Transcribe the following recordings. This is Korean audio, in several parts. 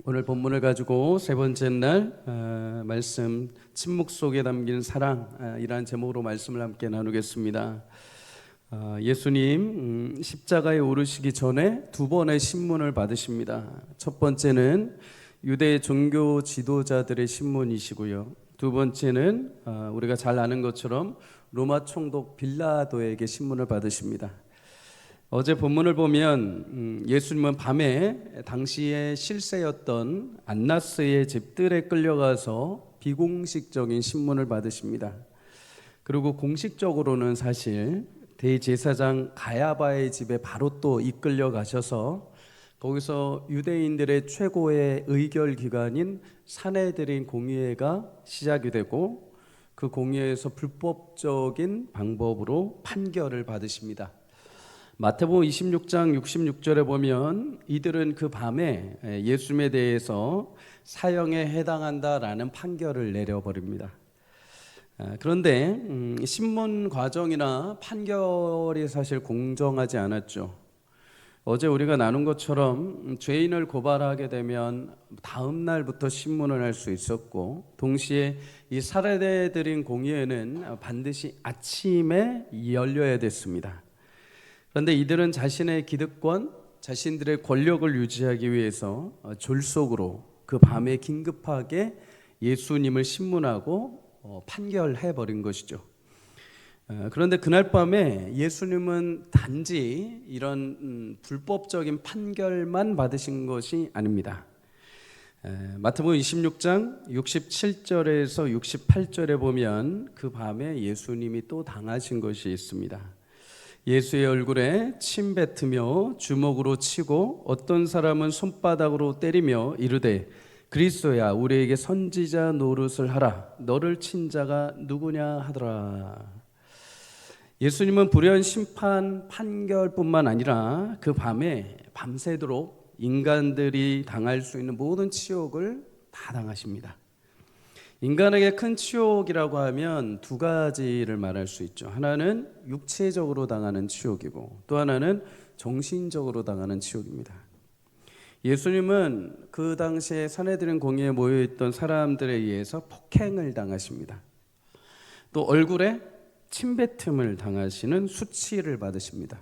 오늘 본문을 가지고 세 번째 날 말씀 침묵 속에 담긴 사랑이라는 제목으로 말씀을 함께 나누겠습니다. 예수님 십자가에 오르시기 전에 두 번의 신문을 받으십니다. 첫 번째는 유대 종교 지도자들의 신문이시고요. 두 번째는 우리가 잘 아는 것처럼 로마 총독 빌라도에게 신문을 받으십니다. 어제 본문을 보면 예수님은 밤에 당시의 실세였던 안나스의 집들에 끌려가서 비공식적인 신문을 받으십니다. 그리고 공식적으로는 사실 대제사장 가야바의 집에 바로 또 이끌려 가셔서 거기서 유대인들의 최고의 의결 기관인 산헤드린 공의회가 시작이 되고 그 공의회에서 불법적인 방법으로 판결을 받으십니다. 마태복음 26장 66절에 보면 이들은 그 밤에 예수님에 대해서 사형에 해당한다라는 판결을 내려버립니다. 그런데 신문 과정이나 판결이 사실 공정하지 않았죠. 어제 우리가 나눈 것처럼 죄인을 고발하게 되면 다음 날부터 신문을 할 수 있었고, 동시에 이 살해드린 공의회는 반드시 아침에 열려야 됐습니다. 그런데 이들은 자신의 기득권, 자신들의 권력을 유지하기 위해서 졸속으로 그 밤에 긴급하게 예수님을 신문하고 판결해 버린 것이죠. 그런데 그날 밤에 예수님은 단지 이런 불법적인 판결만 받으신 것이 아닙니다. 마태복음 26장 67절에서 68절에 보면 그 밤에 예수님이 또 당하신 것이 있습니다. 예수의 얼굴에 침 뱉으며 주먹으로 치고 어떤 사람은 손바닥으로 때리며 이르되 그리스도야 우리에게 선지자 노릇을 하라. 너를 친 자가 누구냐 하더라. 예수님은 불의한 심판 판결뿐만 아니라 그 밤에 밤새도록 인간들이 당할 수 있는 모든 치욕을 다 당하십니다. 인간에게 큰 치욕이라고 하면 두 가지를 말할 수 있죠. 하나는 육체적으로 당하는 치욕이고 또 하나는 정신적으로 당하는 치욕입니다. 예수님은 그 당시에 산헤드린 공회에 모여있던 사람들에 의해서 폭행을 당하십니다. 또 얼굴에 침뱉음을 당하시는 수치를 받으십니다.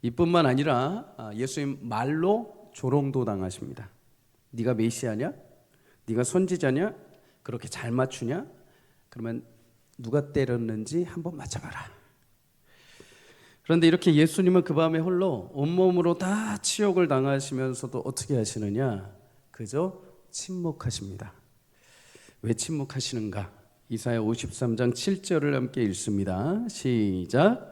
이뿐만 아니라 예수님 말로 조롱도 당하십니다. 네가 메시아냐? 네가 선지자냐? 그렇게 잘 맞추냐? 그러면 누가 때렸는지 한번 맞춰봐라. 그런데 이렇게 예수님은 그 밤에 홀로 온몸으로 다 치욕을 당하시면서도 어떻게 하시느냐? 그저 침묵하십니다. 왜 침묵하시는가? 이사야 53장 7절을 함께 읽습니다. 시작.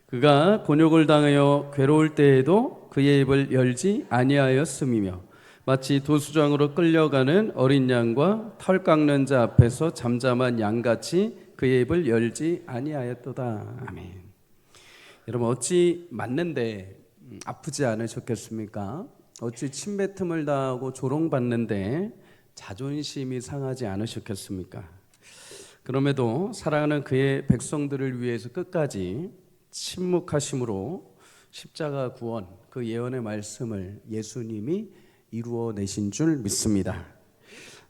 그가 곤욕을 당하여 괴로울 때에도 그의 입을 열지 아니하였음이며 마치 도수장으로 끌려가는 어린 양과 털 깎는 자 앞에서 잠잠한 양같이 그의 입을 열지 아니하였도다. 아멘. 여러분 어찌 맞는데 아프지 않으셨겠습니까? 어찌 침뱉음을 당하고 조롱받는데 자존심이 상하지 않으셨겠습니까? 그럼에도 사랑하는 그의 백성들을 위해서 끝까지 침묵하심으로 십자가 구원, 그 예언의 말씀을 예수님이 이루어내신 줄 믿습니다.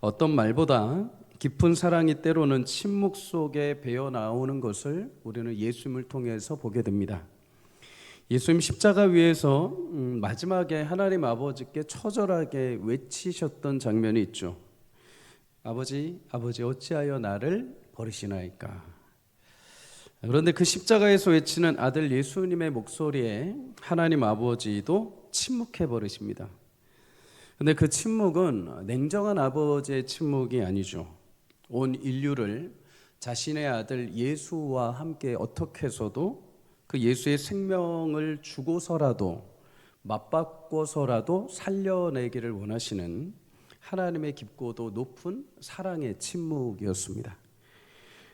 어떤 말보다 깊은 사랑이 때로는 침묵 속에 배어 나오는 것을 우리는 예수님을 통해서 보게 됩니다. 예수님 십자가 위에서 마지막에 하나님 아버지께 처절하게 외치셨던 장면이 있죠. 아버지, 아버지 어찌하여 나를 버리시나이까. 그런데 그 십자가에서 외치는 아들 예수님의 목소리에 하나님 아버지도 침묵해 버리십니다. 그런데 그 침묵은 냉정한 아버지의 침묵이 아니죠. 온 인류를 자신의 아들 예수와 함께 어떻게 해서도 그 예수의 생명을 주고서라도 맞바꿔서라도 살려내기를 원하시는 하나님의 깊고도 높은 사랑의 침묵이었습니다.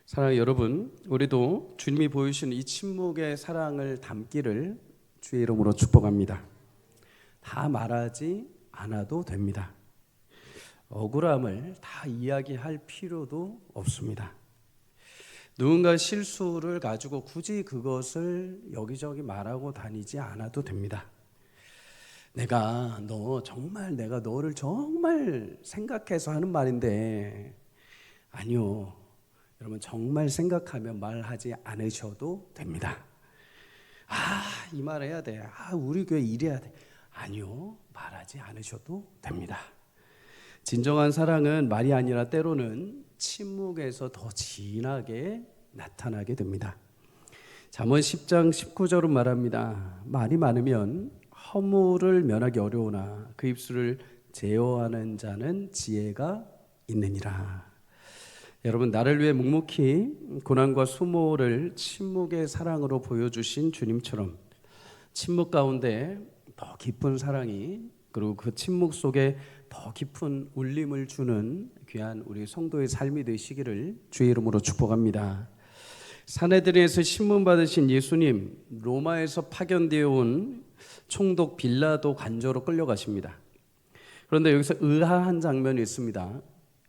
사랑하는 여러분, 우리도 주님이 보이신 이 침묵의 사랑을 담기를 주의 이름으로 축복합니다. 다 말하지 않아도 됩니다. 억울함을 다 이야기할 필요도 없습니다. 누군가 실수를 가지고 굳이 그것을 여기저기 말하고 다니지 않아도 됩니다. 내가 너를 정말 생각해서 하는 말인데, 아니요. 여러분, 정말 생각하면 말하지 않으셔도 됩니다. 이 말 해야 돼. 우리 교회 이래야 돼. 아니요. 말하지 않으셔도 됩니다. 진정한 사랑은 말이 아니라 때로는 침묵에서 더 진하게 나타나게 됩니다. 잠언 10장 19절은 말합니다. 말이 많으면 허물을 면하기 어려우나 그 입술을 제어하는 자는 지혜가 있느니라. 여러분, 나를 위해 묵묵히 고난과 수모를 침묵의 사랑으로 보여주신 주님처럼 침묵 가운데 더 깊은 사랑이, 그리고 그 침묵 속에 더 깊은 울림을 주는 귀한 우리 성도의 삶이 되시기를 주의 이름으로 축복합니다. 사내들에서 신문 받으신 예수님, 로마에서 파견되어 온 총독 빌라도 관저로 끌려가십니다. 그런데 여기서 의아한 장면이 있습니다.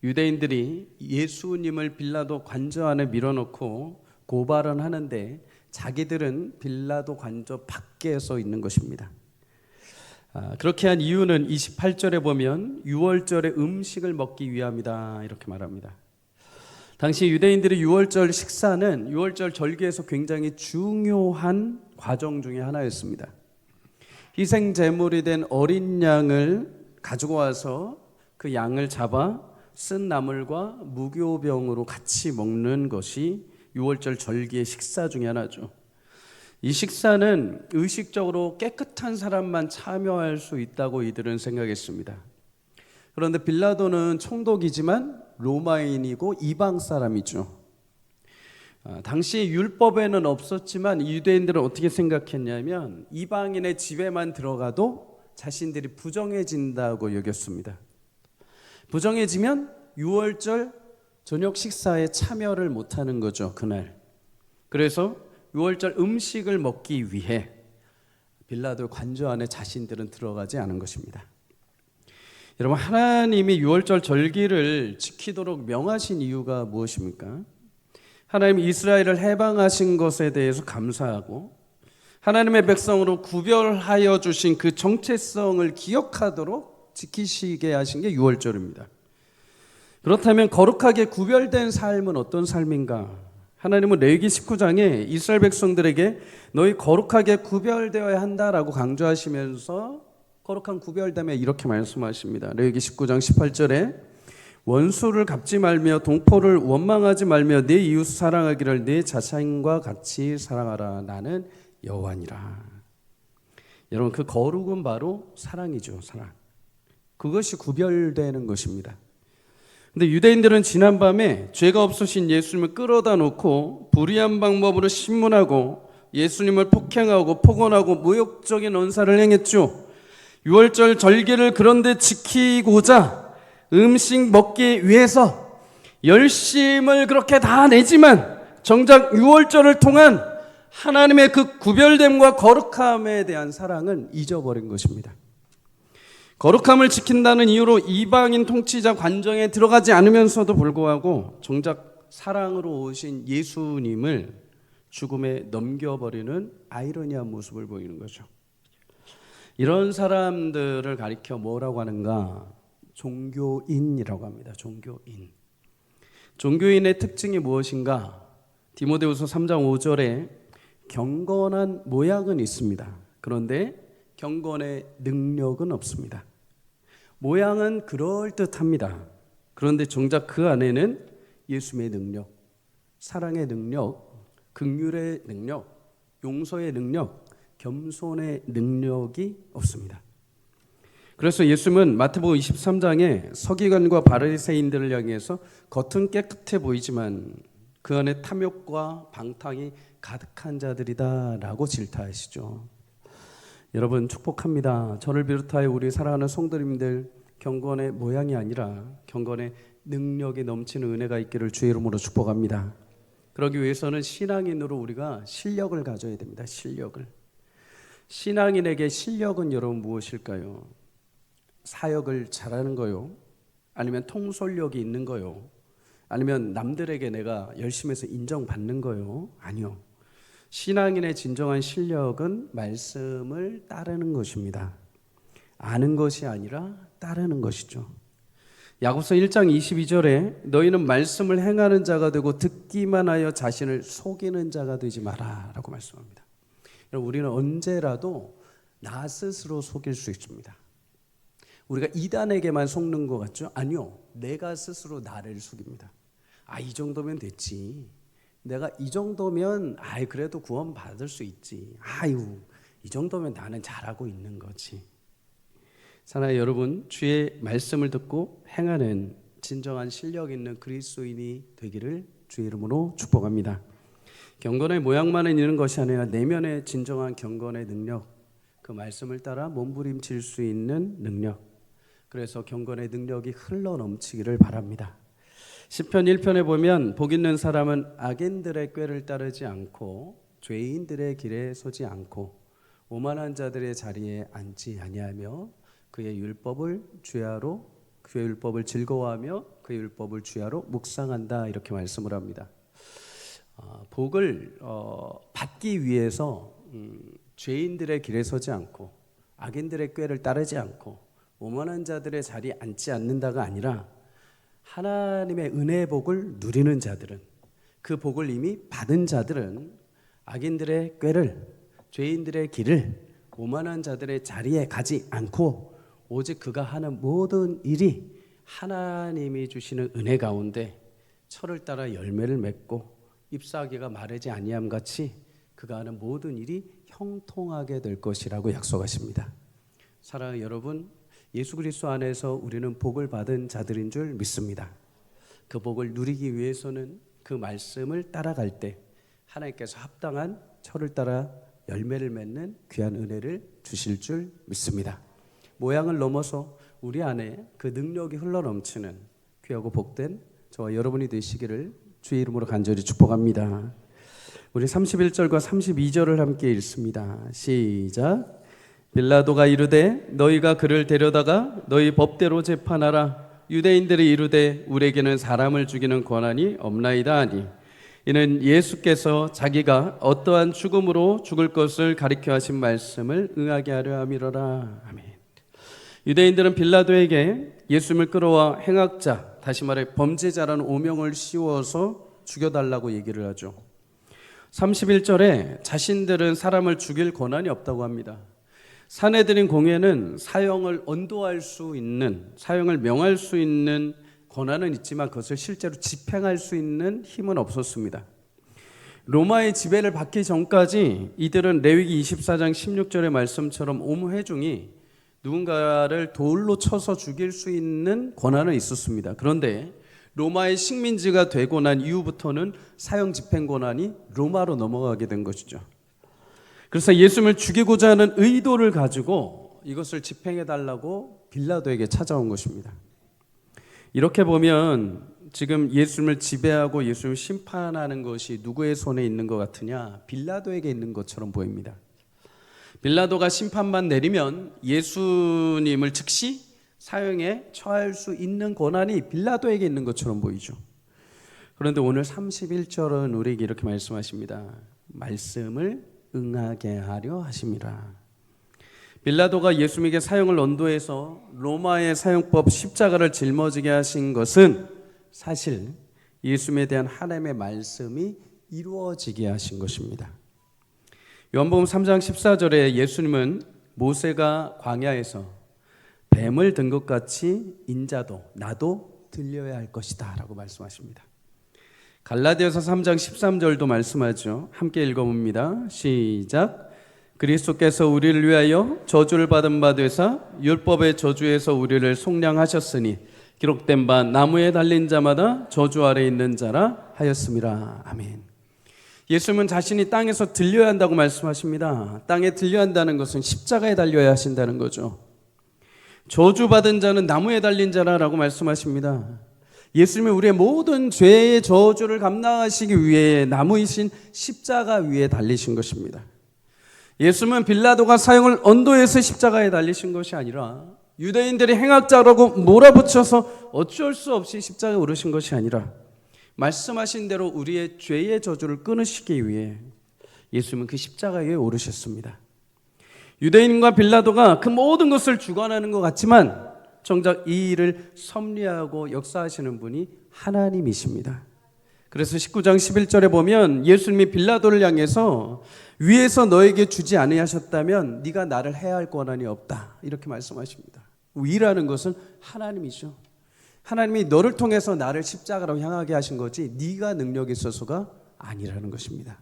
유대인들이 예수님을 빌라도 관저 안에 밀어넣고 고발은 하는데 자기들은 빌라도 관저 밖에 서 있는 것입니다. 그렇게 한 이유는 28절에 보면 유월절에 음식을 먹기 위함이다 이렇게 말합니다. 당시 유대인들의 유월절 식사는 유월절 절기에서 굉장히 중요한 과정 중에 하나였습니다. 희생 제물이 된 어린 양을 가지고 와서 그 양을 잡아 쓴 나물과 무교병으로 같이 먹는 것이 유월절 절기의 식사 중에 하나죠. 이 식사는 의식적으로 깨끗한 사람만 참여할 수 있다고 이들은 생각했습니다. 그런데 빌라도는 총독이지만 로마인이고 이방 사람이죠. 당시 율법에는 없었지만 유대인들은 어떻게 생각했냐면 이방인의 집에만 들어가도 자신들이 부정해진다고 여겼습니다. 부정해지면 유월절 저녁 식사에 참여를 못하는 거죠, 그날. 그래서 유월절 음식을 먹기 위해 빌라도 관저 안에 자신들은 들어가지 않은 것입니다. 여러분, 하나님이 유월절 절기를 지키도록 명하신 이유가 무엇입니까? 하나님이 이스라엘을 해방하신 것에 대해서 감사하고 하나님의 백성으로 구별하여 주신 그 정체성을 기억하도록 지키시게 하신 게 유월절입니다. 그렇다면 거룩하게 구별된 삶은 어떤 삶인가? 하나님은 레위기 19장에 이스라엘 백성들에게 너희 거룩하게 구별되어야 한다라고 강조하시면서 거룩한 구별됨에 이렇게 말씀하십니다. 레위기 19장 18절에 원수를 갚지 말며 동포를 원망하지 말며 네 이웃 사랑하기를 네 자신과 같이 사랑하라. 나는 여호와니라. 여러분, 그 거룩은 바로 사랑이죠. 사랑. 그것이 구별되는 것입니다. 근데 유대인들은 지난밤에 죄가 없으신 예수님을 끌어다 놓고 불의한 방법으로 신문하고 예수님을 폭행하고 폭언하고 모욕적인 언사를 행했죠. 유월절 절기를 그런데 지키고자 음식 먹기 위해서 열심을 그렇게 다 내지만 정작 유월절을 통한 하나님의 그 구별됨과 거룩함에 대한 사랑은 잊어버린 것입니다. 거룩함을 지킨다는 이유로 이방인 통치자 관정에 들어가지 않으면서도 불구하고 정작 사랑으로 오신 예수님을 죽음에 넘겨버리는 아이러니한 모습을 보이는 거죠. 이런 사람들을 가리켜 뭐라고 하는가? 종교인이라고 합니다. 종교인. 종교인의 특징이 무엇인가? 디모데후서 3장 5절에 경건한 모양은 있습니다. 그런데 경건의 능력은 없습니다. 모양은 그럴듯합니다. 그런데 정작 그 안에는 예수님의 능력, 사랑의 능력, 긍휼의 능력, 용서의 능력, 겸손의 능력이 없습니다. 그래서 예수님은 마태복음 23장에 서기관과 바리새인들을 향해서 겉은 깨끗해 보이지만 그 안에 탐욕과 방탕이 가득한 자들이다라고 질타하시죠. 여러분, 축복합니다. 저를 비롯하여 우리 사랑하는 성도님들, 경건의 모양이 아니라 경건의 능력이 넘치는 은혜가 있기를 주의 이름으로 축복합니다. 그러기 위해서는 신앙인으로 우리가 실력을 가져야 됩니다. 실력을. 신앙인에게 실력은 여러분 무엇일까요? 사역을 잘하는 거요? 아니면 통솔력이 있는 거요? 아니면 남들에게 내가 열심히 해서 인정받는 거요? 아니요. 신앙인의 진정한 실력은 말씀을 따르는 것입니다. 아는 것이 아니라 따르는 것이죠. 야고보서 1장 22절에 너희는 말씀을 행하는 자가 되고 듣기만 하여 자신을 속이는 자가 되지 마라 라고 말씀합니다. 여러분, 우리는 언제라도 나 스스로 속일 수 있습니다. 우리가 이단에게만 속는 것 같죠? 아니요, 내가 스스로 나를 속입니다. 이 정도면 됐지. 내가 이 정도면 그래도 구원 받을 수 있지. 이 정도면 나는 잘하고 있는 거지. 사랑하는 여러분, 주의 말씀을 듣고 행하는 진정한 실력 있는 그리스도인이 되기를 주의 이름으로 축복합니다. 경건의 모양만은 있는 것이 아니라 내면의 진정한 경건의 능력, 그 말씀을 따라 몸부림칠 수 있는 능력, 그래서 경건의 능력이 흘러 넘치기를 바랍니다. 시편 1편에 보면 복 있는 사람은 악인들의 꾀를 따르지 않고 죄인들의 길에 서지 않고 오만한 자들의 자리에 앉지 아니하며 그의 율법을 주야로 그의 율법을 즐거워하며 그의 율법을 주야로 묵상한다, 이렇게 말씀을 합니다. 복을 받기 위해서 죄인들의 길에 서지 않고 악인들의 꾀를 따르지 않고 오만한 자들의 자리에 앉지 않는다가 아니라 하나님의 은혜의 복을 누리는 자들은, 그 복을 이미 받은 자들은 악인들의 꾀를, 죄인들의 길을, 오만한 자들의 자리에 가지 않고 오직 그가 하는 모든 일이 하나님이 주시는 은혜 가운데 철을 따라 열매를 맺고 잎사귀가 마르지 아니함 같이 그가 하는 모든 일이 형통하게 될 것이라고 약속하십니다. 사랑하는 여러분, 예수 그리스도 안에서 우리는 복을 받은 자들인 줄 믿습니다. 그 복을 누리기 위해서는 그 말씀을 따라갈 때 하나님께서 합당한 철을 따라 열매를 맺는 귀한 은혜를 주실 줄 믿습니다. 모양을 넘어서 우리 안에 그 능력이 흘러넘치는 귀하고 복된 저와 여러분이 되시기를 주의 이름으로 간절히 축복합니다. 우리 31절과 32절을 함께 읽습니다. 시작. 빌라도가 이르되 너희가 그를 데려다가 너희 법대로 재판하라. 유대인들이 이르되 우리에게는 사람을 죽이는 권한이 없나이다 하니 이는 예수께서 자기가 어떠한 죽음으로 죽을 것을 가리켜 하신 말씀을 응하게 하려 함이로라. 아멘. 유대인들은 빌라도에게 예수님을 끌어와 행악자, 다시 말해 범죄자라는 오명을 씌워서 죽여달라고 얘기를 하죠. 31절에 자신들은 사람을 죽일 권한이 없다고 합니다. 사내들인 공회는 사형을 언도할 수 있는, 사형을 명할 수 있는 권한은 있지만 그것을 실제로 집행할 수 있는 힘은 없었습니다. 로마의 지배를 받기 전까지 이들은 레위기 24장 16절의 말씀처럼 옴회중이 누군가를 돌로 쳐서 죽일 수 있는 권한은 있었습니다. 그런데 로마의 식민지가 되고 난 이후부터는 사형 집행 권한이 로마로 넘어가게 된 것이죠. 그래서 예수님을 죽이고자 하는 의도를 가지고 이것을 집행해달라고 빌라도에게 찾아온 것입니다. 이렇게 보면 지금 예수님을 지배하고 예수님을 심판하는 것이 누구의 손에 있는 것 같으냐? 빌라도에게 있는 것처럼 보입니다. 빌라도가 심판만 내리면 예수님을 즉시 사형에 처할 수 있는 권한이 빌라도에게 있는 것처럼 보이죠. 그런데 오늘 31절은 우리에게 이렇게 말씀하십니다. 말씀을 응하게 하려 하심이라. 빌라도가 예수님에게 사형을 언도해서 로마의 사형법 십자가를 짊어지게 하신 것은 사실 예수님에 대한 하나님의 말씀이 이루어지게 하신 것입니다. 요한복음 3장 14절에 예수님은 모세가 광야에서 뱀을 든 것 같이 인자도 나도 들려야 할 것이다 라고 말씀하십니다. 갈라디아서 3장 13절도 말씀하죠. 함께 읽어봅니다. 시작. 그리스도께서 우리를 위하여 저주를 받은 바 되사 율법의 저주에서 우리를 속량하셨으니 기록된 바 나무에 달린 자마다 저주 아래 있는 자라 하였음이라. 아멘. 예수님은 자신이 땅에서 들려야 한다고 말씀하십니다. 땅에 들려야 한다는 것은 십자가에 달려야 하신다는 거죠. 저주받은 자는 나무에 달린 자라라고 말씀하십니다. 예수님이 우리의 모든 죄의 저주를 감당하시기 위해 나무이신 십자가 위에 달리신 것입니다. 예수님은 빌라도가 사형을 언도해서 십자가에 달리신 것이 아니라 유대인들이 행악자라고 몰아붙여서 어쩔 수 없이 십자가에 오르신 것이 아니라 말씀하신 대로 우리의 죄의 저주를 끊으시기 위해 예수님은 그 십자가 위에 오르셨습니다. 유대인과 빌라도가 그 모든 것을 주관하는 것 같지만 정작 이 일을 섭리하고 역사하시는 분이 하나님이십니다. 그래서 19장 11절에 보면 예수님이 빌라도를 향해서 위에서 너에게 주지 아니하셨다면 네가 나를 해야 할 권한이 없다, 이렇게 말씀하십니다. 위라는 것은 하나님이죠. 하나님이 너를 통해서 나를 십자가로 향하게 하신 거지 네가 능력이 있어서가 아니라는 것입니다.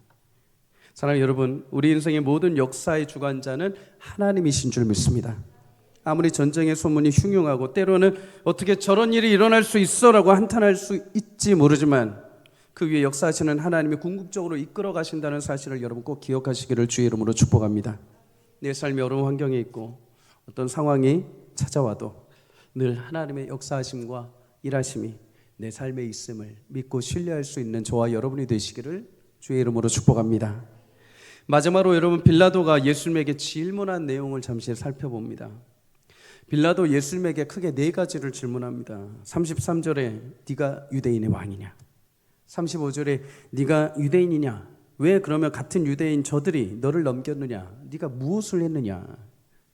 사랑하는 여러분, 우리 인생의 모든 역사의 주관자는 하나님이신 줄 믿습니다. 아무리 전쟁의 소문이 흉흉하고 때로는 어떻게 저런 일이 일어날 수 있어라고 한탄할 수 있지 모르지만 그 위에 역사하시는 하나님이 궁극적으로 이끌어 가신다는 사실을 여러분 꼭 기억하시기를 주의 이름으로 축복합니다. 내 삶이 어려운 환경에 있고 어떤 상황이 찾아와도 늘 하나님의 역사하심과 일하심이 내 삶에 있음을 믿고 신뢰할 수 있는 저와 여러분이 되시기를 주의 이름으로 축복합니다. 마지막으로 여러분, 빌라도가 예수님에게 질문한 내용을 잠시 살펴봅니다. 빌라도 예수님에게 크게 네 가지를 질문합니다. 33절에 네가 유대인의 왕이냐, 35절에 네가 유대인이냐, 왜 그러면 같은 유대인 저들이 너를 넘겼느냐, 네가 무엇을 했느냐,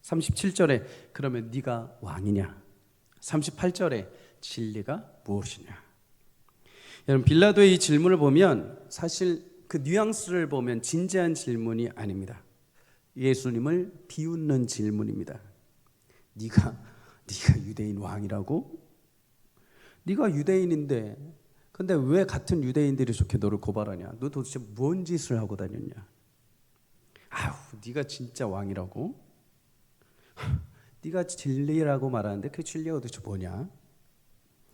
37절에 그러면 네가 왕이냐, 38절에 진리가 무엇이냐. 여러분, 빌라도의 이 질문을 보면 사실 그 뉘앙스를 보면 진지한 질문이 아닙니다. 예수님을 비웃는 질문입니다. 네가 유대인 왕이라고? 네가 유대인인데 근데 왜 같은 유대인들이 좋게 너를 고발하냐? 너 도대체 뭔 짓을 하고 다녔냐? 아유, 네가 진짜 왕이라고? 네가 진리라고 말하는데 그 진리가 도대체 뭐냐?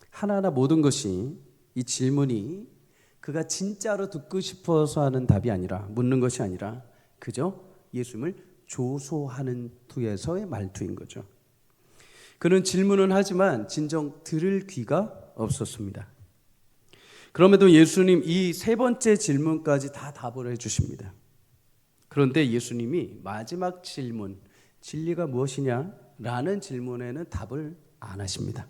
하나하나 모든 것이, 이 질문이 그가 진짜로 듣고 싶어서 하는 답이 아니라, 묻는 것이 아니라 그저 예수님을 조소하는 투에서의 말투인 거죠. 그는 질문은 하지만 진정 들을 귀가 없었습니다. 그럼에도 예수님 이 세 번째 질문까지 다 답을 해주십니다. 그런데 예수님이 마지막 질문, 진리가 무엇이냐? 라는 질문에는 답을 안 하십니다.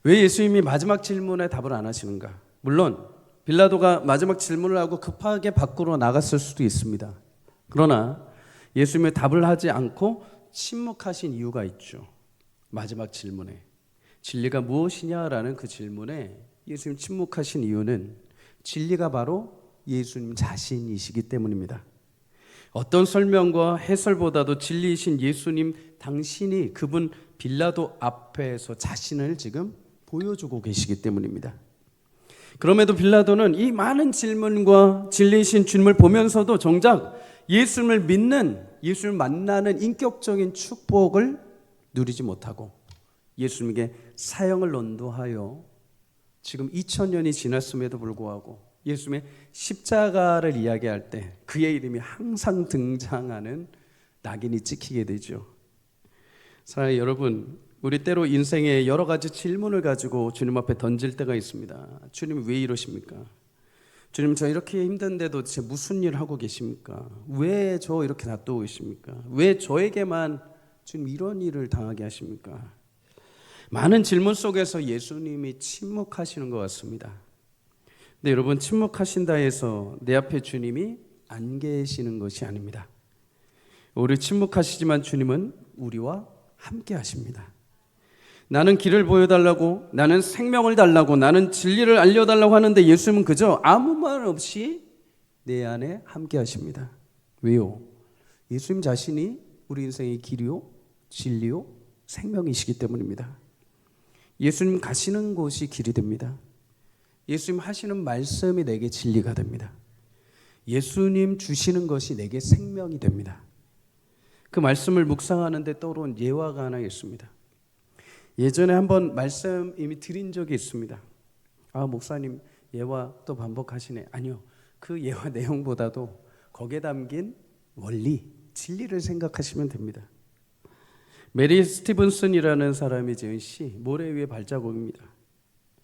왜 예수님이 마지막 질문에 답을 안 하시는가? 물론 빌라도가 마지막 질문을 하고 급하게 밖으로 나갔을 수도 있습니다. 그러나 예수님이 답을 하지 않고 침묵하신 이유가 있죠. 마지막 질문에, 진리가 무엇이냐라는 그 질문에 예수님 침묵하신 이유는 진리가 바로 예수님 자신이시기 때문입니다. 어떤 설명과 해설보다도 진리이신 예수님 당신이 그분 빌라도 앞에서 자신을 지금 보여주고 계시기 때문입니다. 그럼에도 빌라도는 이 많은 질문과 진리이신 주님을 보면서도 정작 예수님을 믿는, 예수님을 만나는 인격적인 축복을 누리지 못하고 예수님에게 사형을 언도하여 지금 2000년이 지났음에도 불구하고 예수님의 십자가를 이야기할 때 그의 이름이 항상 등장하는 낙인이 찍히게 되죠. 사랑하는 여러분, 우리 때로 인생의 여러 가지 질문을 가지고 주님 앞에 던질 때가 있습니다. 주님 왜 이러십니까? 주님 저 이렇게 힘든데도 도대체 무슨 일 하고 계십니까? 왜 저 이렇게 놔두고 계십니까? 왜 저에게만 주님 이런 일을 당하게 하십니까? 많은 질문 속에서 예수님이 침묵하시는 것 같습니다. 근데 여러분, 침묵하신다 해서 내 앞에 주님이 안 계시는 것이 아닙니다. 우리 침묵하시지만 주님은 우리와 함께 하십니다. 나는 길을 보여달라고, 나는 생명을 달라고, 나는 진리를 알려달라고 하는데 예수님은 그저 아무 말 없이 내 안에 함께 하십니다. 왜요? 예수님 자신이 우리 인생의 길이요, 진리요, 생명이시기 때문입니다. 예수님 가시는 곳이 길이 됩니다. 예수님 하시는 말씀이 내게 진리가 됩니다. 예수님 주시는 것이 내게 생명이 됩니다. 그 말씀을 묵상하는데 떠오른 예화가 하나 있습니다. 예전에 한번 말씀 이미 드린 적이 있습니다. 아, 목사님 예화 또 반복하시네. 아니요, 그 예화 내용보다도 거기에 담긴 원리, 진리를 생각하시면 됩니다. 메리 스티븐슨이라는 사람이 지은 시 모래 위의 발자국입니다.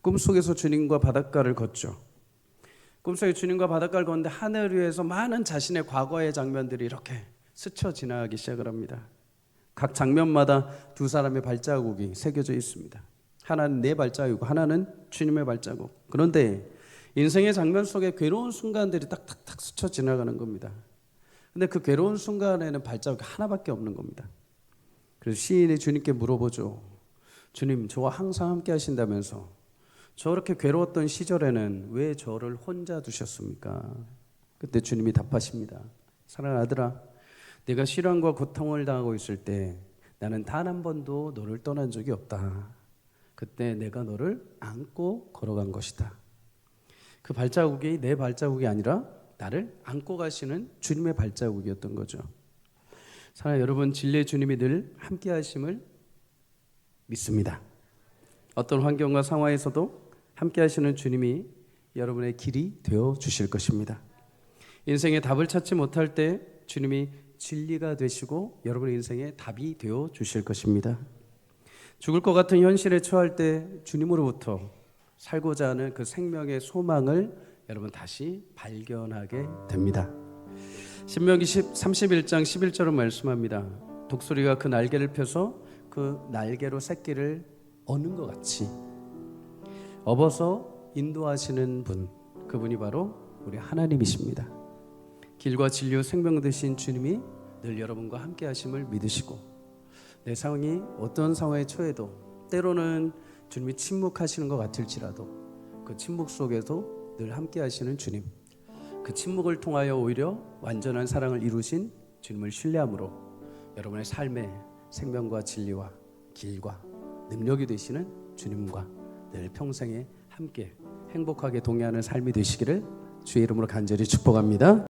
꿈속에서 주님과 바닷가를 걷죠. 꿈속에 주님과 바닷가를 걷는데 하늘 위에서 많은 자신의 과거의 장면들이 이렇게 스쳐 지나가기 시작을 합니다. 각 장면마다 두 사람의 발자국이 새겨져 있습니다. 하나는 내 발자국이고 하나는 주님의 발자국. 그런데 인생의 장면 속에 괴로운 순간들이 딱딱딱 스쳐 지나가는 겁니다. 근데 그 괴로운 순간에는 발자국이 하나밖에 없는 겁니다. 그래서 시인이 주님께 물어보죠. 주님, 저와 항상 함께 하신다면서 저렇게 괴로웠던 시절에는 왜 저를 혼자 두셨습니까? 그때 주님이 답하십니다. 사랑하는 아들아, 내가 시련과 고통을 당하고 있을 때 나는 단 한 번도 너를 떠난 적이 없다. 그때 내가 너를 안고 걸어간 것이다. 그 발자국이 내 발자국이 아니라 나를 안고 가시는 주님의 발자국이었던 거죠. 사랑하는 여러분, 진리의 주님이 늘 함께 하심을 믿습니다. 어떤 환경과 상황에서도 함께 하시는 주님이 여러분의 길이 되어 주실 것입니다. 인생의 답을 찾지 못할 때 주님이 진리가 되시고 여러분의 인생의 답이 되어 주실 것입니다. 죽을 것 같은 현실에 처할 때 주님으로부터 살고자 하는 그 생명의 소망을 여러분 다시 발견하게 됩니다. 신명기 31장 11절은 말씀합니다. 독수리가 그 날개를 펴서 그 날개로 새끼를 어는 것 같이 업어서 인도하시는 분, 그분이 바로 우리 하나님이십니다. 길과 진리와 생명 되신 주님이 늘 여러분과 함께 하심을 믿으시고, 내 상황이 어떤 상황에 처해도 때로는 주님이 침묵하시는 것 같을지라도 그 침묵 속에도 늘 함께 하시는 주님, 그 침묵을 통하여 오히려 완전한 사랑을 이루신 주님을 신뢰함으로 여러분의 삶의 생명과 진리와 길과 능력이 되시는 주님과 늘 평생에 함께 행복하게 동행하는 삶이 되시기를 주의 이름으로 간절히 축복합니다.